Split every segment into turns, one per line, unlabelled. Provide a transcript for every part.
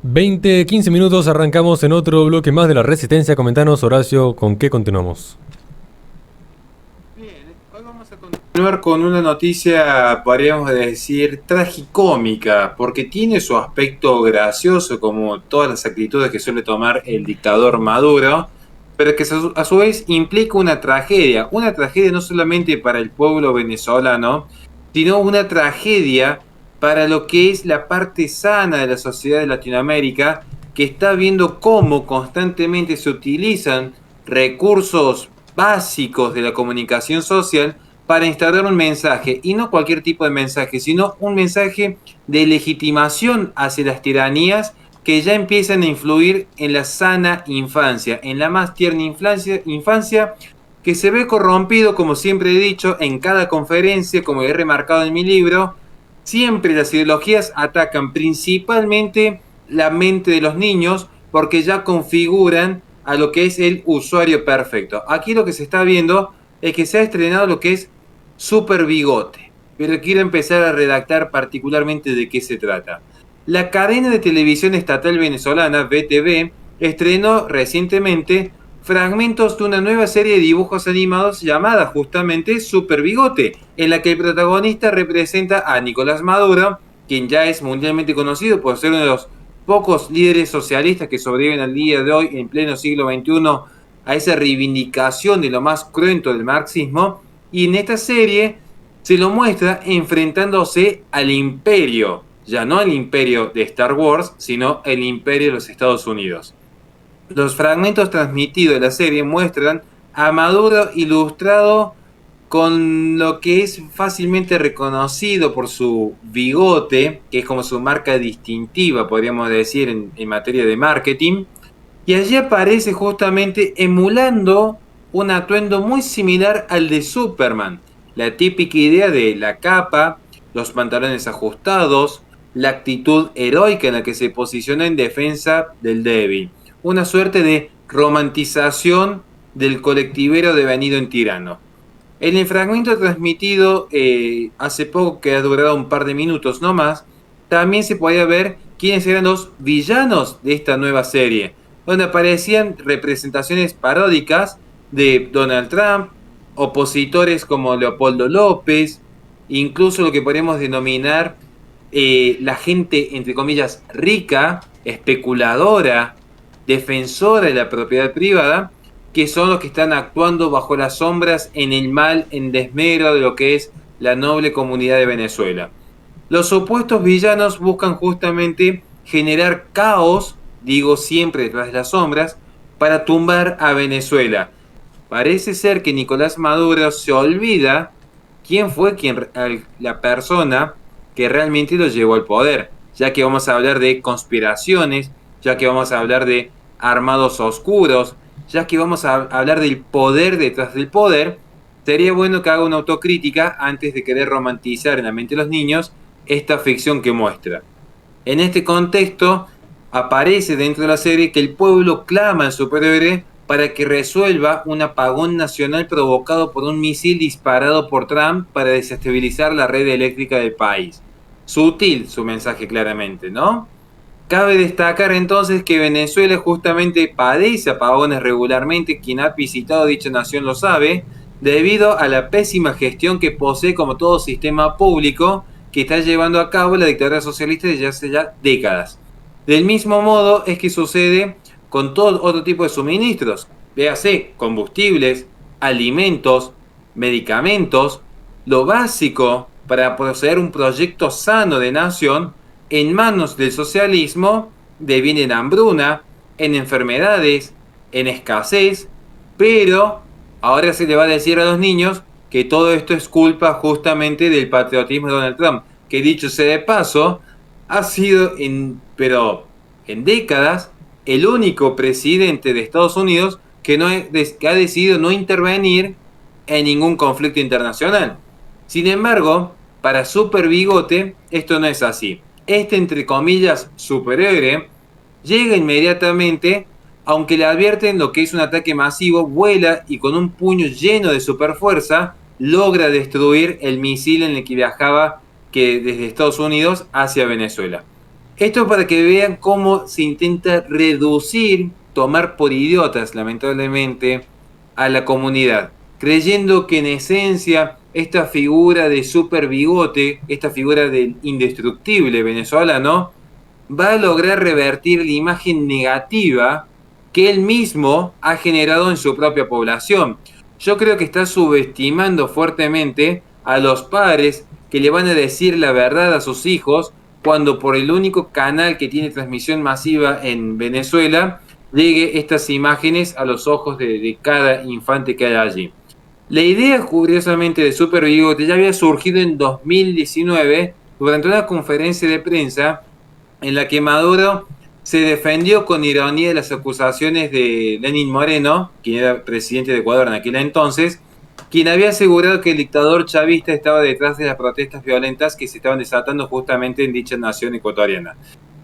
20, 15 minutos, arrancamos en otro bloque más de la Resistencia. Comentanos, Horacio, ¿con qué continuamos?
Bien, hoy vamos a continuar con una noticia, podríamos decir, tragicómica, porque tiene su aspecto gracioso, como todas las actitudes que suele tomar el dictador Maduro, pero que a su vez implica una tragedia no solamente para el pueblo venezolano, sino una tragedia para lo que es la parte sana de la sociedad de Latinoamérica, que está viendo cómo constantemente se utilizan recursos básicos de la comunicación social para instalar un mensaje, y no cualquier tipo de mensaje, sino un mensaje de legitimación hacia las tiranías que ya empiezan a influir en la sana infancia, en la más tierna infancia que se ve corrompido, como siempre he dicho, en cada conferencia, como he remarcado en mi libro. Siempre las ideologías atacan principalmente la mente de los niños porque ya configuran a lo que es el usuario perfecto. Aquí lo que se está viendo es que se ha estrenado lo que es Super Bigote, pero quiero empezar a redactar particularmente de qué se trata. La cadena de televisión estatal venezolana, VTV, estrenó recientemente fragmentos de una nueva serie de dibujos animados llamada justamente Super Bigote, en la que el protagonista representa a Nicolás Maduro, quien ya es mundialmente conocido por ser uno de los pocos líderes socialistas que sobreviven al día de hoy en pleno siglo XXI a esa reivindicación de lo más cruento del marxismo, y en esta serie se lo muestra enfrentándose al imperio, ya no al imperio de Star Wars, sino el imperio de los Estados Unidos. Los fragmentos transmitidos de la serie muestran a Maduro ilustrado con lo que es fácilmente reconocido por su bigote, que es como su marca distintiva, podríamos decir, en materia de marketing. Y allí aparece justamente emulando un atuendo muy similar al de Superman. La típica idea de la capa, los pantalones ajustados, la actitud heroica en la que se posiciona en defensa del débil. Una suerte de romantización del colectivero devenido en tirano. En el fragmento transmitido hace poco, que ha durado un par de minutos no más, también se podía ver quiénes eran los villanos de esta nueva serie, donde aparecían representaciones paródicas de Donald Trump, opositores como Leopoldo López, incluso lo que podemos denominar la gente, entre comillas, rica, especuladora, defensora de la propiedad privada, que son los que están actuando bajo las sombras en el mal, en desmedro de lo que es la noble comunidad de Venezuela. Los opuestos villanos buscan justamente generar caos, digo siempre detrás de las sombras, para tumbar a Venezuela. Parece ser que Nicolás Maduro se olvida quién fue la persona que realmente lo llevó al poder, ya que vamos a hablar de conspiraciones, ya que vamos a hablar de armados oscuros, ya que vamos a hablar del poder detrás del poder. Sería bueno que haga una autocrítica antes de querer romantizar en la mente de los niños esta ficción que muestra. En este contexto, aparece dentro de la serie que el pueblo clama al superhéroe para que resuelva un apagón nacional provocado por un misil disparado por Trump para desestabilizar la red eléctrica del país. Sutil su mensaje, claramente, ¿no? Cabe destacar entonces que Venezuela justamente padece apagones regularmente. Quien ha visitado dicha nación lo sabe, debido a la pésima gestión que posee, como todo sistema público, que está llevando a cabo la dictadura socialista desde hace ya décadas. Del mismo modo es que sucede con todo otro tipo de suministros, véase combustibles, alimentos, medicamentos, lo básico para poseer un proyecto sano de nación. En manos del socialismo deviene en hambruna, en enfermedades, en escasez, pero ahora se le va a decir a los niños que todo esto es culpa justamente del patriotismo de Donald Trump, que dicho sea de paso, ha sido pero en décadas el único presidente de Estados Unidos que ha decidido no intervenir en ningún conflicto internacional. Sin embargo, para Super Bigote esto no es así. Este, entre comillas, superhéroe llega inmediatamente, aunque le advierten lo que es un ataque masivo, vuela y con un puño lleno de superfuerza logra destruir el misil en el que viajaba, que desde Estados Unidos hacia Venezuela. Esto para que vean cómo se intenta reducir, tomar por idiotas, lamentablemente, a la comunidad, creyendo que en esencia esta figura de super bigote, esta figura del indestructible venezolano, va a lograr revertir la imagen negativa que él mismo ha generado en su propia población. Yo creo que está subestimando fuertemente a los padres que le van a decir la verdad a sus hijos cuando por el único canal que tiene transmisión masiva en Venezuela llegue estas imágenes a los ojos de cada infante que hay allí. La idea, curiosamente, de Super Bigote ya había surgido en 2019 durante una conferencia de prensa en la que Maduro se defendió con ironía de las acusaciones de Lenín Moreno, quien era presidente de Ecuador en aquel entonces, quien había asegurado que el dictador chavista estaba detrás de las protestas violentas que se estaban desatando justamente en dicha nación ecuatoriana.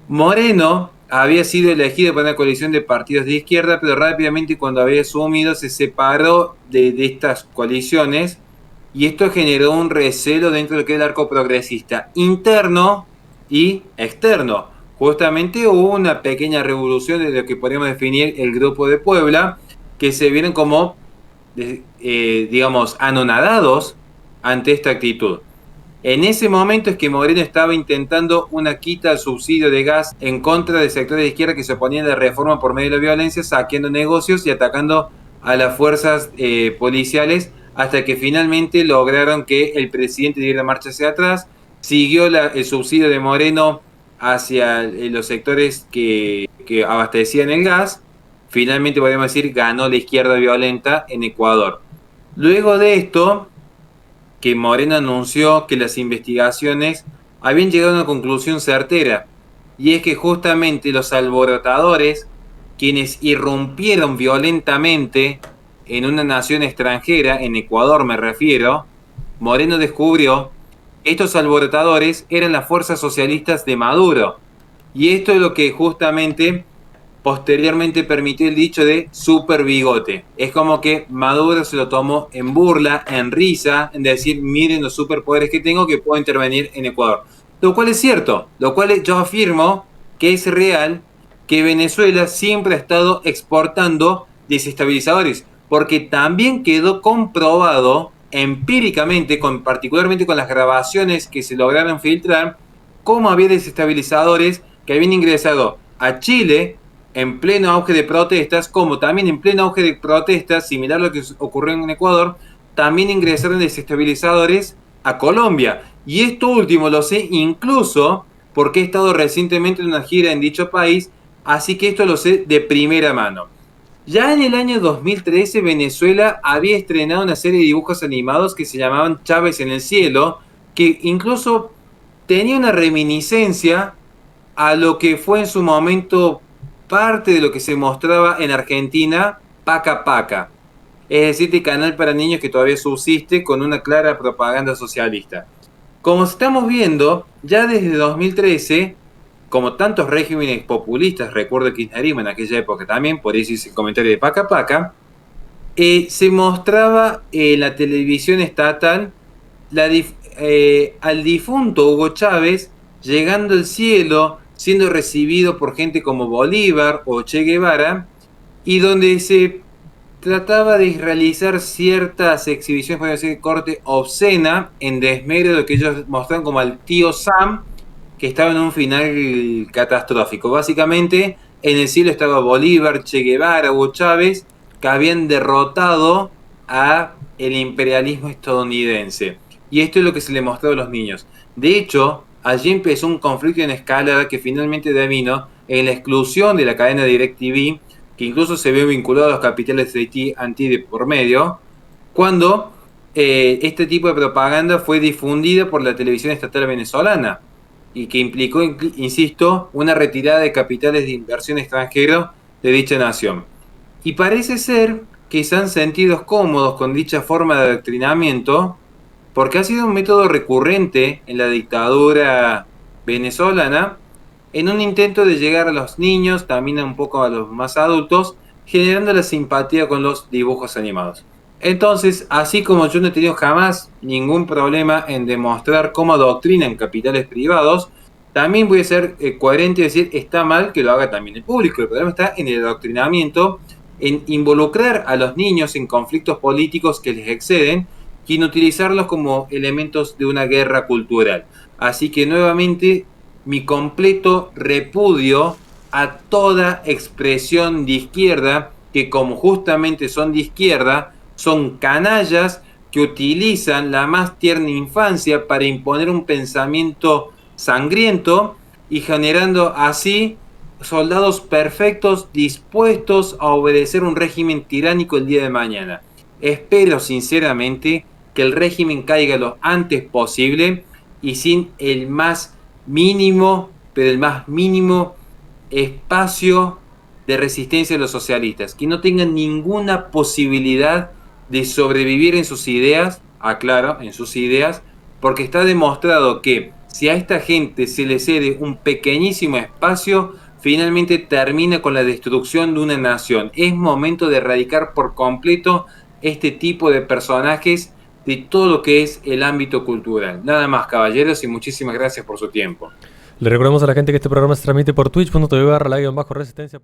Moreno había sido elegido por una coalición de partidos de izquierda, pero rápidamente cuando había asumido se separó de estas coaliciones y esto generó un recelo dentro de lo que es el arco progresista interno y externo. Justamente hubo una pequeña revolución de lo que podríamos definir el Grupo de Puebla, que se vieron como, digamos, anonadados ante esta actitud. En ese momento es que Moreno estaba intentando una quita al subsidio de gas en contra de sectores de izquierda que se oponían a la reforma por medio de la violencia, saqueando negocios y atacando a las fuerzas policiales, hasta que finalmente lograron que el presidente diera marcha hacia atrás, siguió el subsidio de Moreno hacia los sectores que abastecían el gas. Finalmente, podemos decir, ganó la izquierda violenta en Ecuador. Luego de esto, que Moreno anunció que las investigaciones habían llegado a una conclusión certera, y es que justamente los alborotadores, quienes irrumpieron violentamente en una nación extranjera, en Ecuador me refiero, Moreno descubrió que estos alborotadores eran las fuerzas socialistas de Maduro, y esto es lo que justamente posteriormente permitió el dicho de super bigote. Es como que Maduro se lo tomó en burla, en risa, en decir, miren los superpoderes que tengo que puedo intervenir en Ecuador. Lo cual es cierto, lo cual yo afirmo que es real, que Venezuela siempre ha estado exportando desestabilizadores, porque también quedó comprobado empíricamente, particularmente con las grabaciones que se lograron filtrar, cómo había desestabilizadores que habían ingresado a Chile en pleno auge de protestas, como también en pleno auge de protestas, similar a lo que ocurrió en Ecuador, también ingresaron desestabilizadores a Colombia. Y esto último lo sé incluso porque he estado recientemente en una gira en dicho país, así que esto lo sé de primera mano. Ya en el año 2013 Venezuela había estrenado una serie de dibujos animados que se llamaban Chávez en el cielo, que incluso tenía una reminiscencia a lo que fue en su momento parte de lo que se mostraba en Argentina, Paca Paca. Es decir, este canal para niños que todavía subsiste con una clara propaganda socialista. Como estamos viendo, ya desde 2013, como tantos regímenes populistas, recuerdo el kirchnerismo en aquella época también, por eso hice el comentario de Paca Paca, se mostraba en la televisión estatal al difunto Hugo Chávez llegando al cielo, siendo recibido por gente como Bolívar o Che Guevara, y donde se trataba de realizar ciertas exhibiciones, podría decir, de corte obscena, en desmedro de lo que ellos mostraban como al tío Sam, que estaba en un final catastrófico. Básicamente, en el cielo estaba Bolívar, Che Guevara, Hugo Chávez, que habían derrotado a el imperialismo estadounidense. Y esto es lo que se le mostró a los niños. De hecho, allí empezó un conflicto en escalada que finalmente devino en la exclusión de la cadena DirecTV, que incluso se ve vinculado a los capitales de AT&T de por medio, cuando este tipo de propaganda fue difundida por la televisión estatal venezolana y que implicó, insisto, una retirada de capitales de inversión extranjero de dicha nación. Y parece ser que se han sentido cómodos con dicha forma de adoctrinamiento, porque ha sido un método recurrente en la dictadura venezolana, en un intento de llegar a los niños, también un poco a los más adultos, generando la simpatía con los dibujos animados. Entonces, así como yo no he tenido jamás ningún problema en demostrar cómo adoctrinan capitales privados, también voy a ser coherente y decir, está mal que lo haga también el público. El problema está en el adoctrinamiento, en involucrar a los niños en conflictos políticos que les exceden y en utilizarlos como elementos de una guerra cultural. Así que nuevamente mi completo repudio a toda expresión de izquierda que, como justamente son de izquierda, son canallas que utilizan la más tierna infancia para imponer un pensamiento sangriento y generando así soldados perfectos dispuestos a obedecer un régimen tiránico el día de mañana. Espero sinceramente que el régimen caiga lo antes posible y sin el más mínimo, pero el más mínimo espacio de resistencia de los socialistas, que no tengan ninguna posibilidad de sobrevivir en sus ideas, aclaro, en sus ideas, porque está demostrado que si a esta gente se le cede un pequeñísimo espacio, finalmente termina con la destrucción de una nación. Es momento de erradicar por completo este tipo de personajes de todo lo que es el ámbito cultural. Nada más, caballeros, y muchísimas gracias por su tiempo.
Le recordamos a la gente que este programa se transmite por twitch.tv/la-resistencia.